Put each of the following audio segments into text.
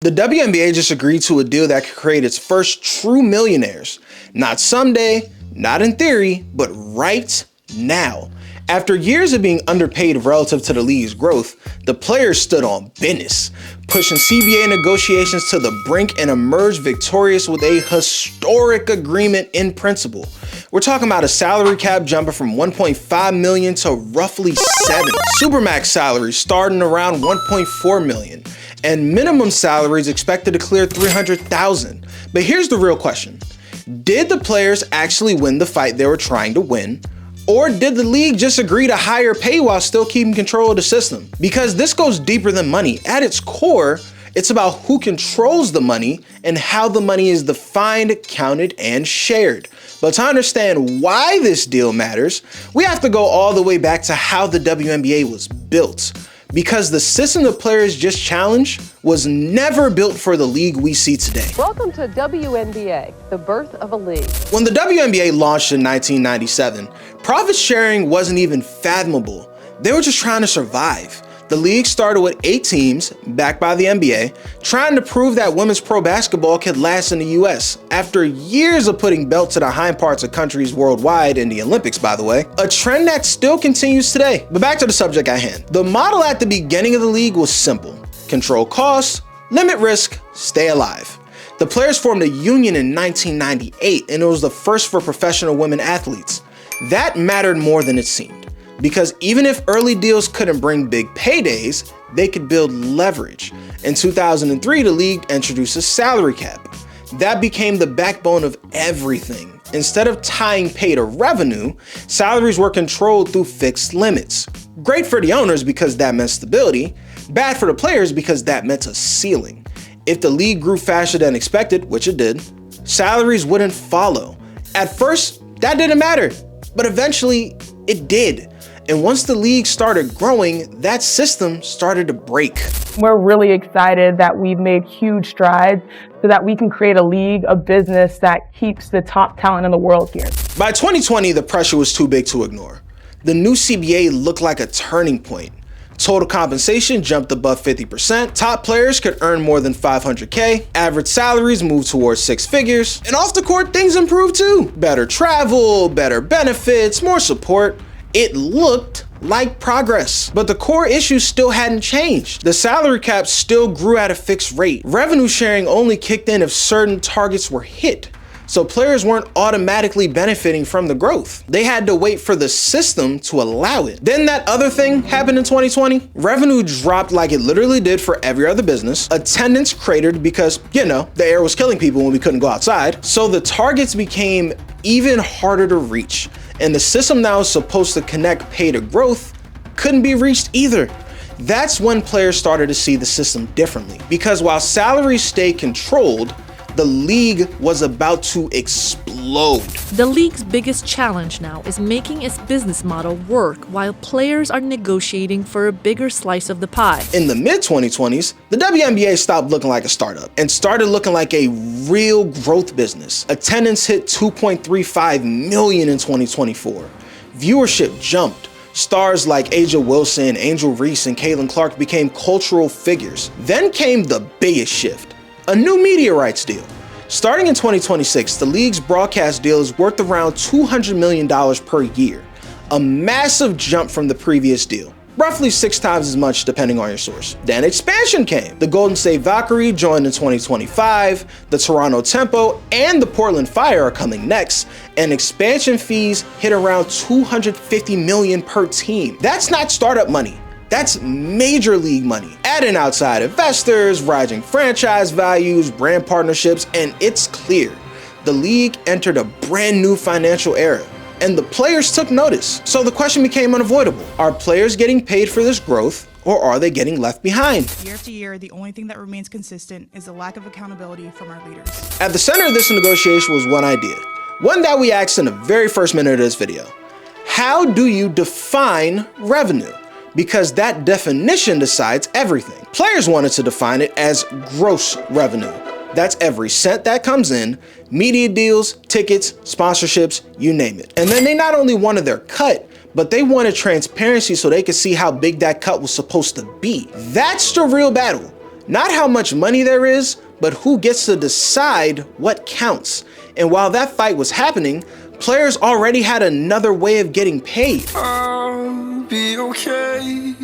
The WNBA just agreed to a deal that could create its first true millionaires. Not someday, not in theory, but right now. After years of being underpaid relative to the league's growth, the players stood on business, pushing CBA negotiations to the brink and emerged victorious with a historic agreement in principle. We're talking about a salary cap jumping from 1.5 million to roughly 7. Supermax salaries starting around 1.4 million. And minimum salaries expected to clear 300,000. But here's the real question. Did the players actually win the fight they were trying to win? Or did the league just agree to higher pay while still keeping control of the system? Because this goes deeper than money. At its core, it's about who controls the money and how the money is defined, counted, and shared. But to understand why this deal matters, we have to go all the way back to how the WNBA was built. Because the system the players just challenged was never built for the league we see today. Welcome to WNBA, the birth of a league. When the WNBA launched in 1997, profit sharing wasn't even fathomable. They were just trying to survive. The league started with 8 teams, backed by the NBA, trying to prove that women's pro basketball could last in the US. After years of putting belts to the hind parts of countries worldwide, in the Olympics by the way, a trend that still continues today. But back to the subject at hand. The model at the beginning of the league was simple. Control costs, limit risk, stay alive. The players formed a union in 1998, and it was the first for professional women athletes. That mattered more than it seemed. Because even if early deals couldn't bring big paydays, they could build leverage. In 2003, the league introduced a salary cap. That became the backbone of everything. Instead of tying pay to revenue, salaries were controlled through fixed limits. Great for the owners because that meant stability, bad for the players because that meant a ceiling. If the league grew faster than expected, which it did, salaries wouldn't follow. At first, that didn't matter, but eventually it did. And once the league started growing, that system started to break. We're really excited that we've made huge strides so that we can create a league, a business that keeps the top talent in the world here. By 2020, the pressure was too big to ignore. The new CBA looked like a turning point. Total compensation jumped above 50%, top players could earn more than $500K, average salaries moved towards 6 figures, and off the court things improved too. Better travel, better benefits, more support. It looked like progress, but the core issues still hadn't changed. The salary cap still grew at a fixed rate. Revenue sharing only kicked in if certain targets were hit. So players weren't automatically benefiting from the growth. They had to wait for the system to allow it. Then that other thing happened in 2020. Revenue dropped like it literally did for every other business. Attendance cratered because, the air was killing people when we couldn't go outside. So the targets became even harder to reach. And the system now is supposed to connect pay to growth couldn't be reached either. That's when players started to see the system differently. Because while salaries stay controlled, the league was about to explode. The league's biggest challenge now is making its business model work while players are negotiating for a bigger slice of the pie. In the mid-2020s, the WNBA stopped looking like a startup and started looking like a real growth business. Attendance hit 2.35 million in 2024. Viewership jumped. Stars like Aja Wilson, Angel Reese, and Caitlin Clark became cultural figures. Then came the biggest shift. A new media rights deal. Starting in 2026, the league's broadcast deal is worth around $200 million per year, a massive jump from the previous deal, roughly 6 times as much depending on your source. Then expansion came. The Golden State Valkyrie joined in 2025, the Toronto Tempo and the Portland Fire are coming next, and expansion fees hit around $250 million per team. That's not startup money. That's major league money. Add in outside investors, rising franchise values, brand partnerships, and it's clear. The league entered a brand new financial era, and the players took notice. So the question became unavoidable. Are players getting paid for this growth, or are they getting left behind? Year after year, the only thing that remains consistent is the lack of accountability from our leaders. At the center of this negotiation was one idea, one that we asked in the very first minute of this video. How do you define revenue? Because that definition decides everything. Players wanted to define it as gross revenue. That's every cent that comes in, media deals, tickets, sponsorships, you name it. And then they not only wanted their cut, but they wanted transparency so they could see how big that cut was supposed to be. That's the real battle. Not how much money there is, but who gets to decide what counts. And while that fight was happening, players already had another way of getting paid. I'll be okay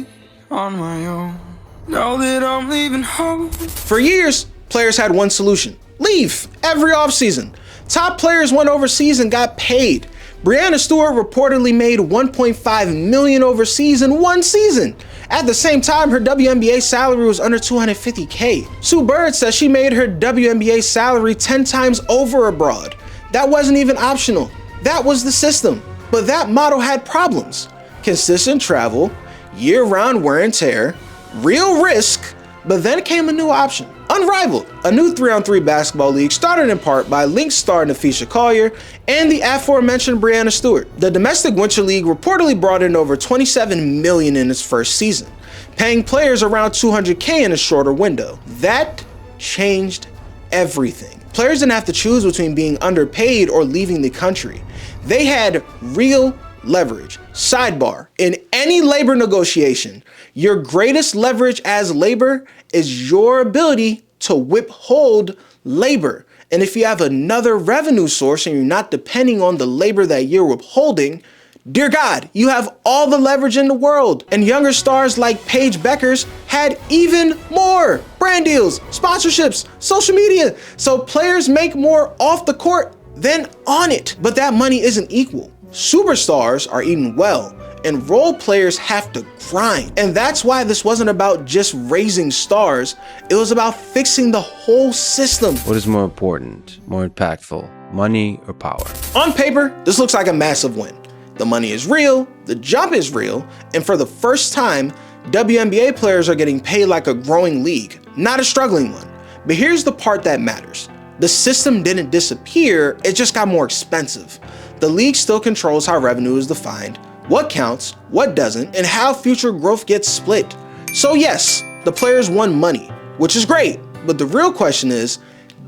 on my own. Now that I'm leaving home. For years, players had one solution: leave every offseason. Top players went overseas and got paid. Breanna Stewart reportedly made $1.5 million overseas in one season. At the same time, her WNBA salary was under $250K. Sue Bird says she made her WNBA salary 10 times over abroad. That wasn't even optional. That was the system. But that model had problems: consistent travel, year-round wear and tear, real risk. But then came a new option: Unrivaled, a new 3-on-3 basketball league started in part by Lynx star Nafisha Collier and the aforementioned Breanna Stewart. The domestic Winter League reportedly brought in over $27 million in its first season, paying players around $200K in a shorter window. That changed everything. Players didn't have to choose between being underpaid or leaving the country. They had real leverage. Sidebar: in any labor negotiation, your greatest leverage as labor is your ability to withhold labor. And if you have another revenue source and you're not depending on the labor that you're withholding, dear God, you have all the leverage in the world. And younger stars like Paige Beckers had even more: brand deals, sponsorships, social media. So players make more off the court than on it. But that money isn't equal. Superstars are eating well, and role players have to grind. And that's why this wasn't about just raising stars, it was about fixing the whole system. What is more important, more impactful, money or power? On paper, this looks like a massive win. The money is real, the jump is real, and for the first time, WNBA players are getting paid like a growing league, not a struggling one. But here's the part that matters: the system didn't disappear, it just got more expensive. The league still controls how revenue is defined, what counts, what doesn't, and how future growth gets split. So yes, the players won money, which is great, but the real question is,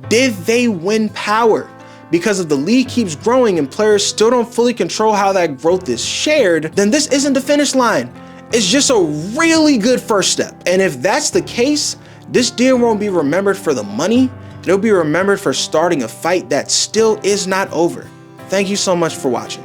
did they win power? Because if the league keeps growing and players still don't fully control how that growth is shared, then this isn't the finish line. It's just a really good first step. And if that's the case, this deal won't be remembered for the money, it'll be remembered for starting a fight that still is not over. Thank you so much for watching.